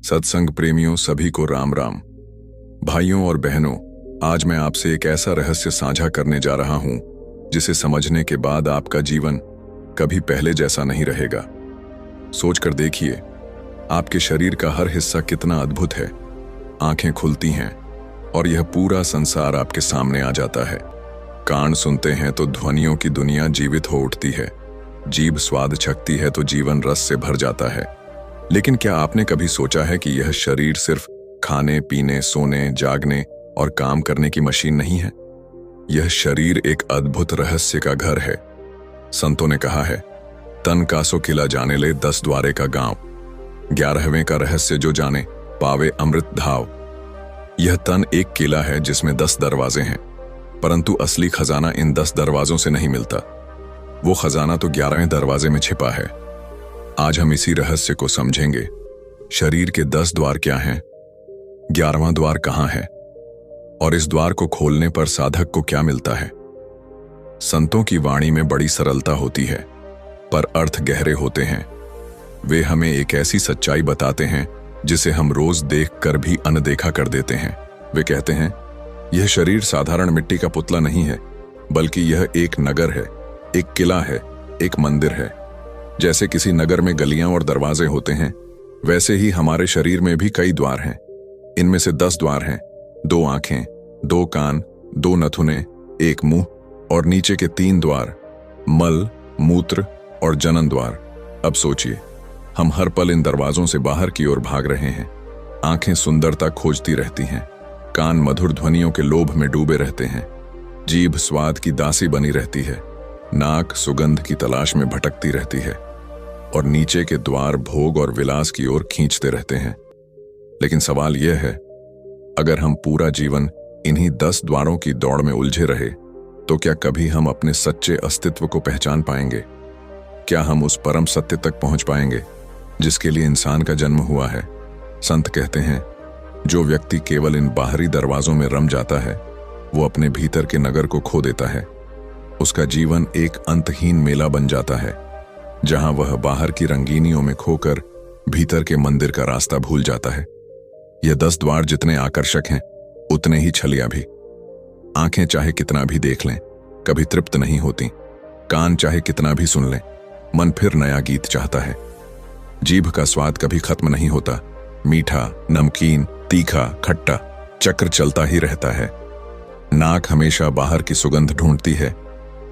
सत्संग प्रेमियों सभी को राम राम। भाइयों और बहनों, आज मैं आपसे एक ऐसा रहस्य साझा करने जा रहा हूं जिसे समझने के बाद आपका जीवन कभी पहले जैसा नहीं रहेगा। सोचकर देखिए, आपके शरीर का हर हिस्सा कितना अद्भुत है। आंखें खुलती हैं और यह पूरा संसार आपके सामने आ जाता है। कान सुनते हैं तो ध्वनियों की दुनिया जीवित हो उठती है। जीभ स्वाद चखती है तो जीवन रस से भर जाता है। लेकिन क्या आपने कभी सोचा है कि यह शरीर सिर्फ खाने पीने, सोने, जागने और काम करने की मशीन नहीं है? यह शरीर एक अद्भुत रहस्य का घर है। संतों ने कहा है, तन कासो किला जाने ले 10 द्वारे का गांव। 11वें का रहस्य जो जाने पावे अमृत धाव। यह तन एक किला है जिसमें 10 दरवाजे हैं, परंतु असली खजाना इन 10 दरवाजों से नहीं मिलता। वो खजाना तो 11वें दरवाजे में छिपा है। आज हम इसी रहस्य को समझेंगे। शरीर के 10 द्वार क्या हैं? 11वां द्वार कहाँ है? और इस द्वार को खोलने पर साधक को क्या मिलता है? संतों की वाणी में बड़ी सरलता होती है, पर अर्थ गहरे होते हैं। वे हमें एक ऐसी सच्चाई बताते हैं जिसे हम रोज देखकर भी अनदेखा कर देते हैं। वे कहते हैं, यह शरीर साधारण मिट्टी का पुतला नहीं है, बल्कि यह एक नगर है, एक किला है, एक मंदिर है। जैसे किसी नगर में गलियां और दरवाजे होते हैं, वैसे ही हमारे शरीर में भी कई द्वार हैं। इनमें से 10 द्वार हैं। 2 आंखें, 2 कान, 2 नथुने, 1 मुंह और नीचे के 3 द्वार, मल, मूत्र और जनन द्वार। अब सोचिए, हम हर पल इन दरवाजों से बाहर की ओर भाग रहे हैं। आंखें सुंदरता खोजती रहती हैं, कान मधुर ध्वनियों के लोभ में डूबे रहते हैं, जीभ स्वाद की दासी बनी रहती है, नाक सुगंध की तलाश में भटकती रहती है और नीचे के द्वार भोग और विलास की ओर खींचते रहते हैं। लेकिन सवाल यह है, अगर हम पूरा जीवन इन्हीं 10 द्वारों की दौड़ में उलझे रहे तो क्या कभी हम अपने सच्चे अस्तित्व को पहचान पाएंगे? क्या हम उस परम सत्य तक पहुंच पाएंगे जिसके लिए इंसान का जन्म हुआ है? संत कहते हैं, जो व्यक्ति केवल इन बाहरी दरवाजों में रम जाता है, वो अपने भीतर के नगर को खो देता है। उसका जीवन एक अंतहीन मेला बन जाता है, जहां वह बाहर की रंगीनियों में खोकर भीतर के मंदिर का रास्ता भूल जाता है। यह 10 द्वार जितने आकर्षक हैं, उतने ही छलिया भी। आंखें चाहे कितना भी देख लें, कभी तृप्त नहीं होती। कान चाहे कितना भी सुन लें, मन फिर नया गीत चाहता है। जीभ का स्वाद कभी खत्म नहीं होता। मीठा, नमकीन, तीखा, खट्टा चक्र चलता ही रहता है। नाक हमेशा बाहर की सुगंध ढूंढती है,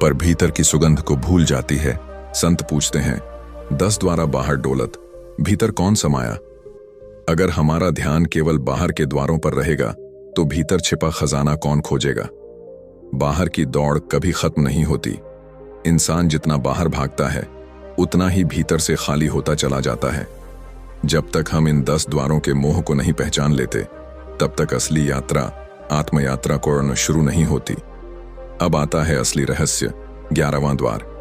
पर भीतर की सुगंध को भूल जाती है। संत पूछते हैं, 10 द्वारा बाहर डोलत, भीतर कौन समाया? अगर हमारा ध्यान केवल बाहर के द्वारों पर रहेगा तो भीतर छिपा खजाना कौन खोजेगा? बाहर की दौड़ कभी खत्म नहीं होती। इंसान जितना बाहर भागता है, उतना ही भीतर से खाली होता चला जाता है। जब तक हम इन 10 द्वारों के मोह को नहीं पहचान लेते, तब तक असली यात्रा, आत्म यात्रा को शुरू नहीं होती। अब आता है असली रहस्य, 11वां द्वार।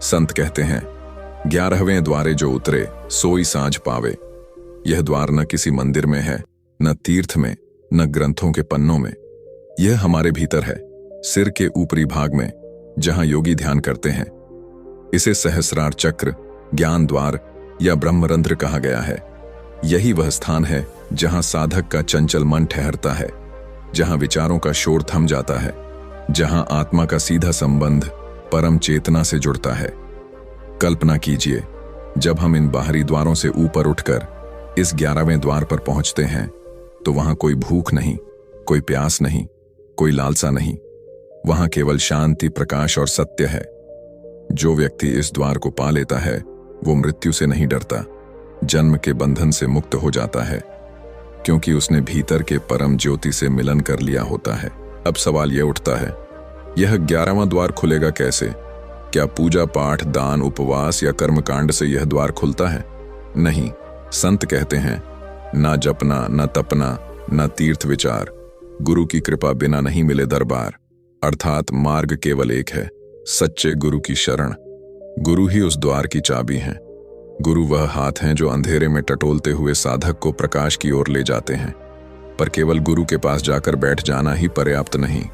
संत कहते हैं, 11वें द्वारे जो उतरे सोई साँझ पावे। यह द्वार न किसी मंदिर में है, न तीर्थ में, न ग्रंथों के पन्नों में। यह हमारे भीतर है, सिर के ऊपरी भाग में, जहां योगी ध्यान करते हैं। इसे सहस्रार चक्र, ज्ञान द्वार या ब्रह्मरंध्र कहा गया है। यही वह स्थान है जहां साधक का चंचल मन ठहरता है, जहां विचारों का शोर थम जाता है, जहां आत्मा का सीधा संबंध परम चेतना से जुड़ता है। कल्पना कीजिए, जब हम इन बाहरी द्वारों से ऊपर उठकर इस 11वें द्वार पर पहुंचते हैं, तो वहां कोई भूख नहीं, कोई प्यास नहीं, कोई लालसा नहीं। वहां केवल शांति, प्रकाश और सत्य है। जो व्यक्ति इस द्वार को पा लेता है, वो मृत्यु से नहीं डरता, जन्म के बंधन से मुक्त हो जाता है, क्योंकि उसने भीतर के परम ज्योति से मिलन कर लिया होता है। अब सवाल यह उठता है, यह 11वां द्वार खुलेगा कैसे? क्या पूजा पाठ, दान, उपवास या कर्मकांड से यह द्वार खुलता है? नहीं। संत कहते हैं, ना जपना, ना तपना, ना तीर्थ विचार, गुरु की कृपा बिना नहीं मिले दरबार। अर्थात मार्ग केवल एक है, सच्चे गुरु की शरण। गुरु ही उस द्वार की चाबी हैं। गुरु वह हाथ हैं जो अंधेरे में टटोलते हुए साधक को प्रकाश की ओर ले जाते हैं। पर केवल गुरु के पास जाकर बैठ जाना ही पर्याप्त नहीं।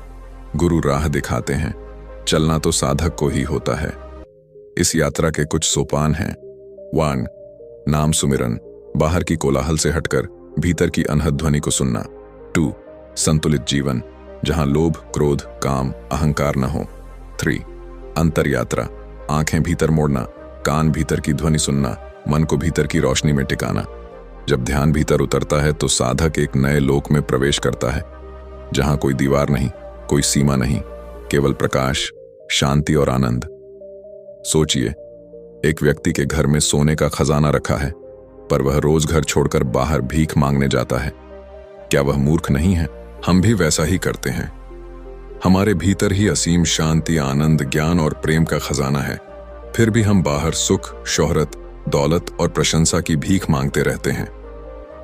गुरु राह दिखाते हैं, चलना तो साधक को ही होता है। इस यात्रा के कुछ सोपान हैं। 1. नाम सुमिरन। बाहर की कोलाहल से हटकर भीतर की अनहद ध्वनि को सुनना। 2. संतुलित जीवन, जहां लोभ, क्रोध, काम, अहंकार न हो। 3. अंतर यात्रा, आंखें भीतर मोड़ना, कान भीतर की ध्वनि सुनना, मन को भीतर की रोशनी में टिकाना। जब ध्यान भीतर उतरता है तो साधक एक नए लोक में प्रवेश करता है, जहां कोई दीवार नहीं, कोई सीमा नहीं, केवल प्रकाश, शांति और आनंद। सोचिए, एक व्यक्ति के घर में सोने का खजाना रखा है, पर वह रोज घर छोड़कर बाहर भीख मांगने जाता है। क्या वह मूर्ख नहीं है? हम भी वैसा ही करते हैं। हमारे भीतर ही असीम शांति, आनंद, ज्ञान और प्रेम का खजाना है, फिर भी हम बाहर सुख, शोहरत, दौलत और प्रशंसा की भीख मांगते रहते हैं।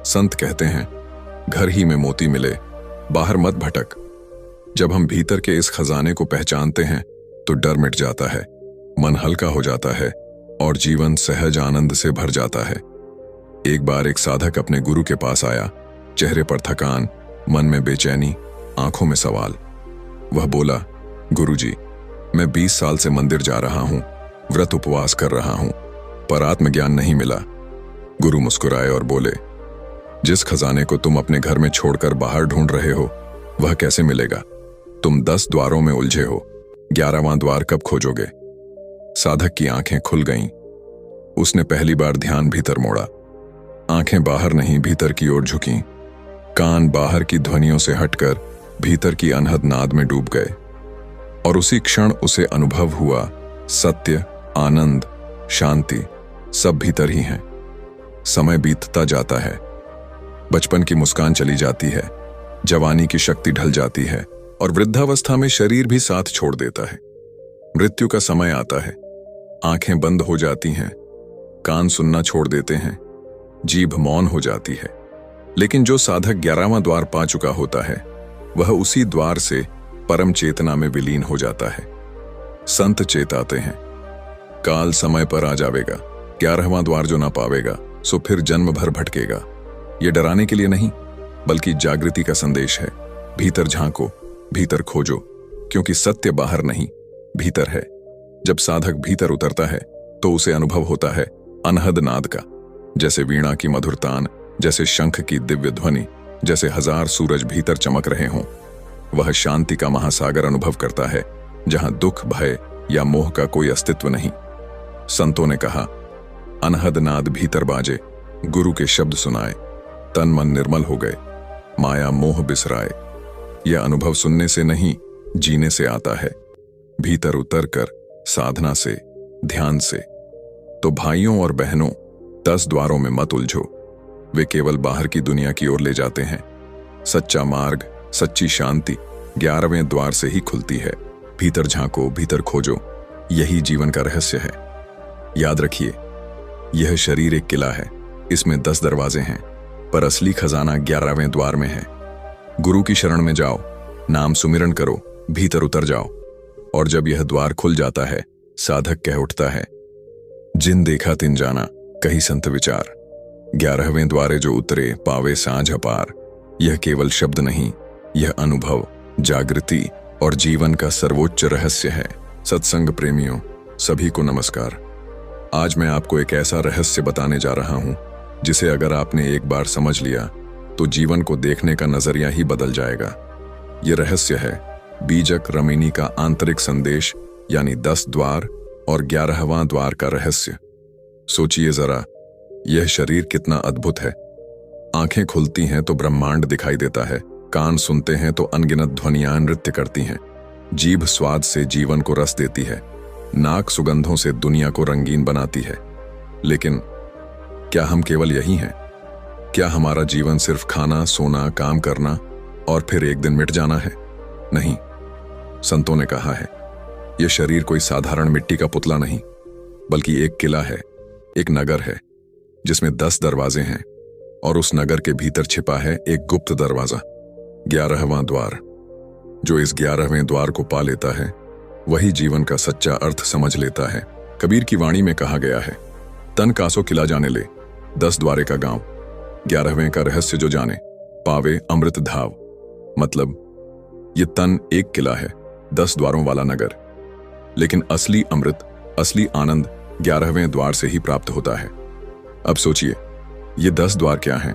संत कहते हैं, घर ही में मोती मिले, बाहर मत भटक। जब हम भीतर के इस खजाने को पहचानते हैं तो डर मिट जाता है, मन हल्का हो जाता है और जीवन सहज आनंद से भर जाता है। एक बार एक साधक अपने गुरु के पास आया, चेहरे पर थकान, मन में बेचैनी, आंखों में सवाल। वह बोला, गुरुजी, मैं 20 साल से मंदिर जा रहा हूं, व्रत उपवास कर रहा हूं, पर आत्मज्ञान नहीं मिला। गुरु मुस्कुराए और बोले, जिस खजाने को तुम अपने घर में छोड़कर बाहर ढूंढ रहे हो, वह कैसे मिलेगा? तुम 10 द्वारों में उलझे हो, 11वां द्वार कब खोजोगे? साधक की आंखें खुल गईं। उसने पहली बार ध्यान भीतर मोड़ा। आंखें बाहर नहीं, भीतर की ओर झुकीं। कान बाहर की ध्वनियों से हटकर भीतर की अनहद नाद में डूब गए। और उसी क्षण उसे अनुभव हुआ, सत्य, आनंद, शांति सब भीतर ही हैं। समय बीतता जाता है, बचपन की मुस्कान चली जाती है, जवानी की शक्ति ढल जाती है और वृद्धावस्था में शरीर भी साथ छोड़ देता है। मृत्यु का समय आता है, आंखें बंद हो जाती हैं, कान सुनना छोड़ देते हैं, जीभ मौन हो जाती है। लेकिन जो साधक 11वां द्वार पा चुका होता है, वह उसी द्वार से परम चेतना में विलीन हो जाता है। संत चेताते हैं, काल समय पर आ जावेगा, 11वां द्वार जो ना पावेगा सो फिर जन्म भर भटकेगा। ये डराने के लिए नहीं, बल्कि जागृति का संदेश है। भीतर झांको, भीतर खोजो, क्योंकि सत्य बाहर नहीं, भीतर है। जब साधक भीतर उतरता है तो उसे अनुभव होता है अनहद नाद का, जैसे वीणा की मधुर तान, जैसे शंख की दिव्य ध्वनि, जैसे 1000 सूरज भीतर चमक रहे हों। वह शांति का महासागर अनुभव करता है, जहां दुख, भय या मोह का कोई अस्तित्व नहीं। संतों ने कहा, अनहद नाद भीतर बाजे, गुरु के शब्द सुनाए, तन मन निर्मल हो गए, माया मोह बिसराए। यह अनुभव सुनने से नहीं, जीने से आता है, भीतर उतरकर, साधना से, ध्यान से। तो भाइयों और बहनों, 10 द्वारों में मत उलझो, वे केवल बाहर की दुनिया की ओर ले जाते हैं। सच्चा मार्ग, सच्ची शांति 11वें द्वार से ही खुलती है। भीतर झांको, भीतर खोजो, यही जीवन का रहस्य है। याद रखिए, यह शरीर एक किला है, इसमें 10 दरवाजे हैं, पर असली खजाना 11वें द्वार में है। गुरु की शरण में जाओ, नाम सुमिरन करो, भीतर उतर जाओ, और जब यह द्वार खुल जाता है, साधक कह उठता है, जिन देखा तिन जाना, कही संत विचार। 11वें द्वारे जो उतरे, पावे साँझ अपार। यह केवल शब्द नहीं, यह अनुभव, जागृति और जीवन का सर्वोच्च रहस्य है। सत्संग प्रेमियों, सभी को नमस्कार। आज मैं आपको एक ऐसा रहस्य बताने जा रहा हूं, जिसे अगर आपने एक बार समझ लिया तो जीवन को देखने का नजरिया ही बदल जाएगा। यह रहस्य है बीजक रमिनी का आंतरिक संदेश, यानी 10 द्वार और 11वां द्वार का रहस्य। सोचिए जरा, यह शरीर कितना अद्भुत है। आंखें खुलती हैं तो ब्रह्मांड दिखाई देता है, कान सुनते हैं तो अनगिनत ध्वनियां नृत्य करती हैं, जीभ स्वाद से जीवन को रस देती है, नाक सुगंधों से दुनिया को रंगीन बनाती है। लेकिन क्या हम केवल यही हैं? क्या हमारा जीवन सिर्फ खाना, सोना, काम करना और फिर एक दिन मिट जाना है? नहीं, संतों ने कहा है, यह शरीर कोई साधारण मिट्टी का पुतला नहीं, बल्कि एक किला है, एक नगर है, जिसमें 10 दरवाजे हैं, और उस नगर के भीतर छिपा है एक गुप्त दरवाजा, 11वां द्वार। जो इस 11वें द्वार को पा लेता है, वही जीवन का सच्चा अर्थ समझ लेता है। कबीर की वाणी में कहा गया है, तन कासो किला जाने ले, 10 द्वारे का गांव। 11वें का रहस्य जो जाने, पावे अमृत धाव। मतलब ये तन एक किला है, 10 द्वारों वाला नगर, लेकिन असली अमृत, असली आनंद 11वें द्वार से ही प्राप्त होता है। अब सोचिए, ये 10 द्वार क्या हैं?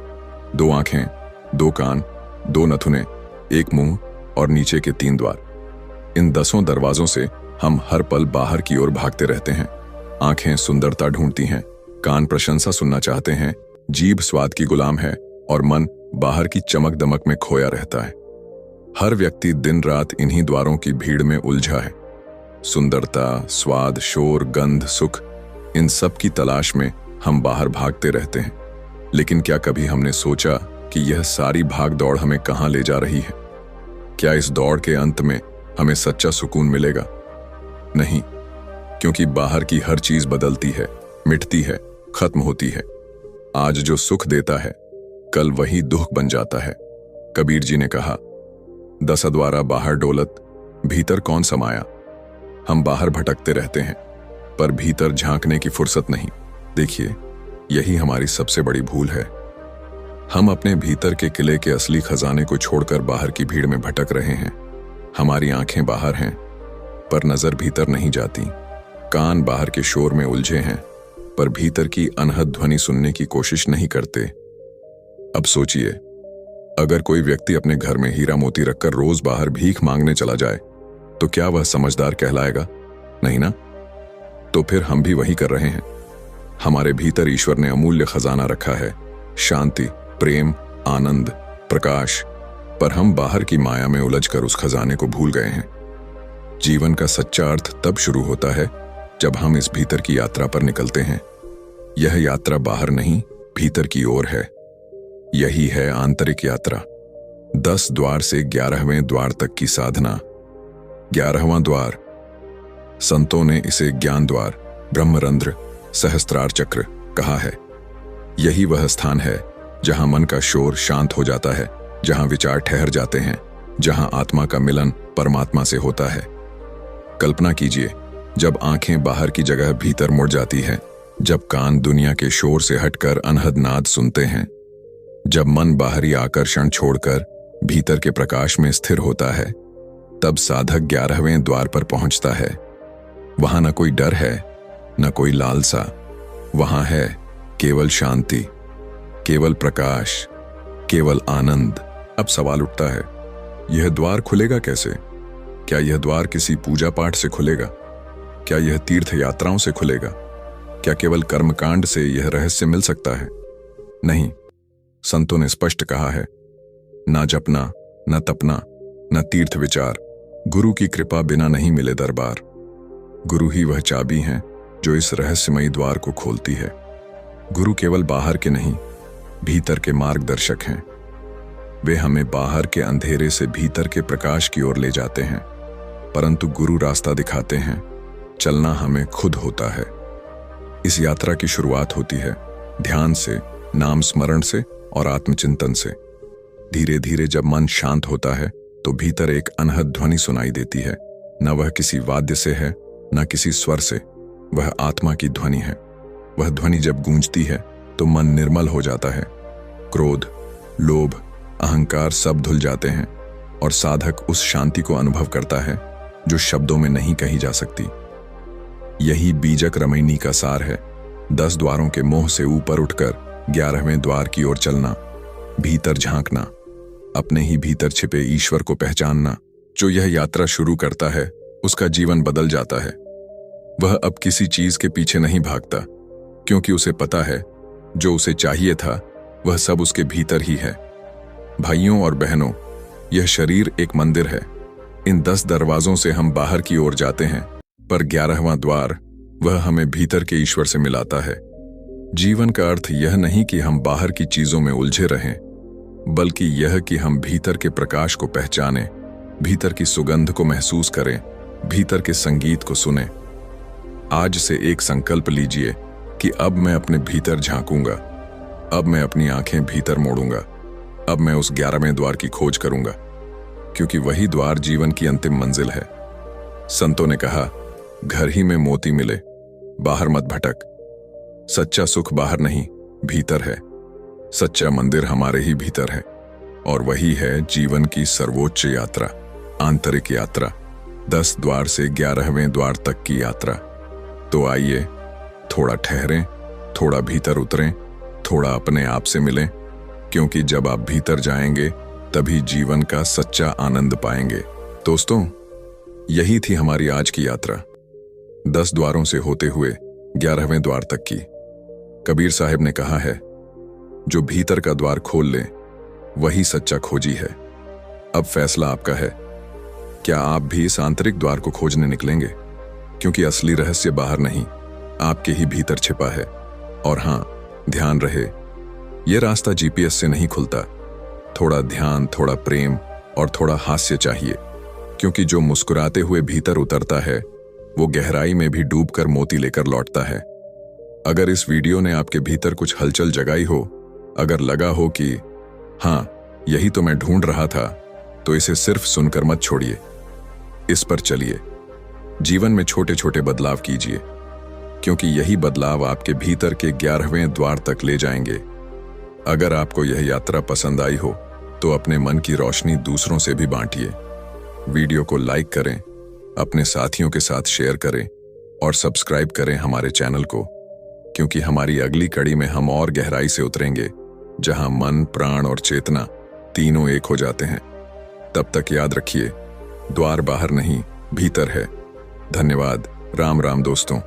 2 आंखें, 2 कान, 2 नथुने, 1 मुंह और नीचे के 3 द्वार। इन 10 दरवाजों से हम हर पल बाहर की ओर भागते रहते हैं। आंखें सुंदरता ढूंढती हैं, कान प्रशंसा सुनना चाहते हैं, जीभ स्वाद की गुलाम है और मन बाहर की चमक दमक में खोया रहता है। हर व्यक्ति दिन रात इन्हीं द्वारों की भीड़ में उलझा है। सुंदरता, स्वाद, शोर, गंध, सुख, इन सब की तलाश में हम बाहर भागते रहते हैं। लेकिन क्या कभी हमने सोचा कि यह सारी भाग दौड़ हमें कहां ले जा रही है? क्या इस दौड़ के अंत में हमें सच्चा सुकून मिलेगा? नहीं, क्योंकि बाहर की हर चीज बदलती है, मिटती है, खत्म होती है। आज जो सुख देता है, कल वही दुख बन जाता है। कबीर जी ने कहा, 10 द्वारा बाहर डोलत, भीतर कौन समाया। हम बाहर भटकते रहते हैं, पर भीतर झांकने की फुर्सत नहीं। देखिए, यही हमारी सबसे बड़ी भूल है। हम अपने भीतर के किले के असली खजाने को छोड़कर बाहर की भीड़ में भटक रहे हैं। हमारी आंखें बाहर हैं, पर नजर भीतर नहीं जाती। कान बाहर के शोर में उलझे हैं, पर भीतर की अनहद ध्वनि सुनने की कोशिश नहीं करते। अब सोचिए, अगर कोई व्यक्ति अपने घर में हीरा मोती रखकर रोज बाहर भीख मांगने चला जाए, तो क्या वह समझदार कहलाएगा? नहीं ना? तो फिर हम भी वही कर रहे हैं। हमारे भीतर ईश्वर ने अमूल्य खजाना रखा है, शांति, प्रेम, आनंद, प्रकाश, पर हम बाहर की माया में उलझकर उस खजाने को भूल गए हैं। जीवन का सच्चा अर्थ तब शुरू होता है जब हम इस भीतर की यात्रा पर निकलते हैं। यह यात्रा बाहर नहीं, भीतर की ओर है। यही है आंतरिक यात्रा। 10 द्वार से 11वें द्वार तक की साधना। 11वां द्वार, संतों ने इसे ज्ञान द्वार, ब्रह्मरंध्र, सहस्त्रार चक्र कहा है। यही वह स्थान है जहां मन का शोर शांत हो जाता है, जहां विचार ठहर जाते हैं, जहां आत्मा का मिलन परमात्मा से होता है। कल्पना कीजिए, जब आंखें बाहर की जगह भीतर मुड़ जाती है, जब कान दुनिया के शोर से हटकर अनहद नाद सुनते हैं, जब मन बाहरी आकर्षण छोड़कर भीतर के प्रकाश में स्थिर होता है, तब साधक 11वें द्वार पर पहुंचता है। वहां न कोई डर है, न कोई लालसा। वहां है केवल शांति, केवल प्रकाश, केवल आनंद। अब सवाल उठता है, यह द्वार खुलेगा कैसे? क्या यह द्वार किसी पूजा पाठ से खुलेगा? क्या यह तीर्थ यात्राओं से खुलेगा? क्या केवल कर्मकांड से यह रहस्य मिल सकता है? नहीं, संतों ने स्पष्ट कहा है, ना जपना, न तपना, न तीर्थ विचार, गुरु की कृपा बिना नहीं मिले दरबार। गुरु ही वह चाबी है जो इस रहस्यमयी द्वार को खोलती है। गुरु केवल बाहर के नहीं, भीतर के मार्गदर्शक हैं। वे हमें बाहर के अंधेरे से भीतर के प्रकाश की ओर ले जाते हैं, परंतु गुरु रास्ता दिखाते हैं। चलना हमें खुद होता है। इस यात्रा की शुरुआत होती है ध्यान से, नाम स्मरण से और आत्मचिंतन से। धीरे धीरे जब मन शांत होता है, तो भीतर एक अनहद ध्वनि सुनाई देती है। न वह किसी वाद्य से है, न किसी स्वर से, वह आत्मा की ध्वनि है। वह ध्वनि जब गूंजती है, तो मन निर्मल हो जाता है। क्रोध, लोभ, अहंकार सब धुल जाते हैं और साधक उस शांति को अनुभव करता है जो शब्दों में नहीं कही जा सकती। यही बीजक रमैनी का सार है। 10 द्वारों के मोह से ऊपर उठकर 11वें द्वार की ओर चलना, भीतर झांकना, अपने ही भीतर छिपे ईश्वर को पहचानना। जो यह यात्रा शुरू करता है, उसका जीवन बदल जाता है। वह अब किसी चीज के पीछे नहीं भागता, क्योंकि उसे पता है जो उसे चाहिए था वह सब उसके भीतर ही है। भाइयों और बहनों, यह शरीर एक मंदिर है। इन 10 दरवाजों से हम बाहर की ओर जाते हैं, पर 11वां द्वार वह हमें भीतर के ईश्वर से मिलाता है। जीवन का अर्थ यह नहीं कि हम बाहर की चीजों में उलझे रहें, बल्कि यह कि हम भीतर के प्रकाश को पहचानें, भीतर की सुगंध को महसूस करें, भीतर के संगीत को सुनें। आज से एक संकल्प लीजिए कि अब मैं अपने भीतर झांकूंगा, अब मैं अपनी आंखें भीतर मोड़ूंगा, अब मैं उस 11वें द्वार की खोज करूंगा, क्योंकि वही द्वार जीवन की अंतिम मंजिल है। संतों ने कहा, घर ही में मोती मिले, बाहर मत भटक। सच्चा सुख बाहर नहीं, भीतर है। सच्चा मंदिर हमारे ही भीतर है, और वही है जीवन की सर्वोच्च यात्रा, आंतरिक यात्रा, 10 द्वार से 11वें द्वार तक की यात्रा। तो आइए, थोड़ा ठहरें, थोड़ा भीतर उतरें, थोड़ा अपने आप से मिलें, क्योंकि जब आप भीतर जाएंगे तभी जीवन का सच्चा आनंद पाएंगे। दोस्तों, यही थी हमारी आज की यात्रा, 10 द्वारों से होते हुए 11वें द्वार तक की। कबीर साहब ने कहा है, जो भीतर का द्वार खोल ले वही सच्चा खोजी है। अब फैसला आपका है, क्या आप भी इस आंतरिक द्वार को खोजने निकलेंगे? क्योंकि असली रहस्य बाहर नहीं, आपके ही भीतर छिपा है। और हां, ध्यान रहे, यह रास्ता जीपीएस से नहीं खुलता। थोड़ा ध्यान, थोड़ा प्रेम और थोड़ा हास्य चाहिए, क्योंकि जो मुस्कुराते हुए भीतर उतरता है वो गहराई में भी डूबकर मोती लेकर लौटता है। अगर इस वीडियो ने आपके भीतर कुछ हलचल जगाई हो, अगर लगा हो कि हाँ, यही तो मैं ढूंढ रहा था, तो इसे सिर्फ सुनकर मत छोड़िए, इस पर चलिए। जीवन में छोटे छोटे बदलाव कीजिए, क्योंकि यही बदलाव आपके भीतर के 11वें द्वार तक ले जाएंगे। अगर आपको यह यात्रा पसंद आई हो तो अपने मन की रोशनी दूसरों से भी बांटिए। वीडियो को लाइक करें, अपने साथियों के साथ शेयर करें और सब्सक्राइब करें हमारे चैनल को, क्योंकि हमारी अगली कड़ी में हम और गहराई से उतरेंगे, जहां मन, प्राण और चेतना तीनों एक हो जाते हैं। तब तक याद रखिए, द्वार बाहर नहीं, भीतर है। धन्यवाद। राम राम दोस्तों।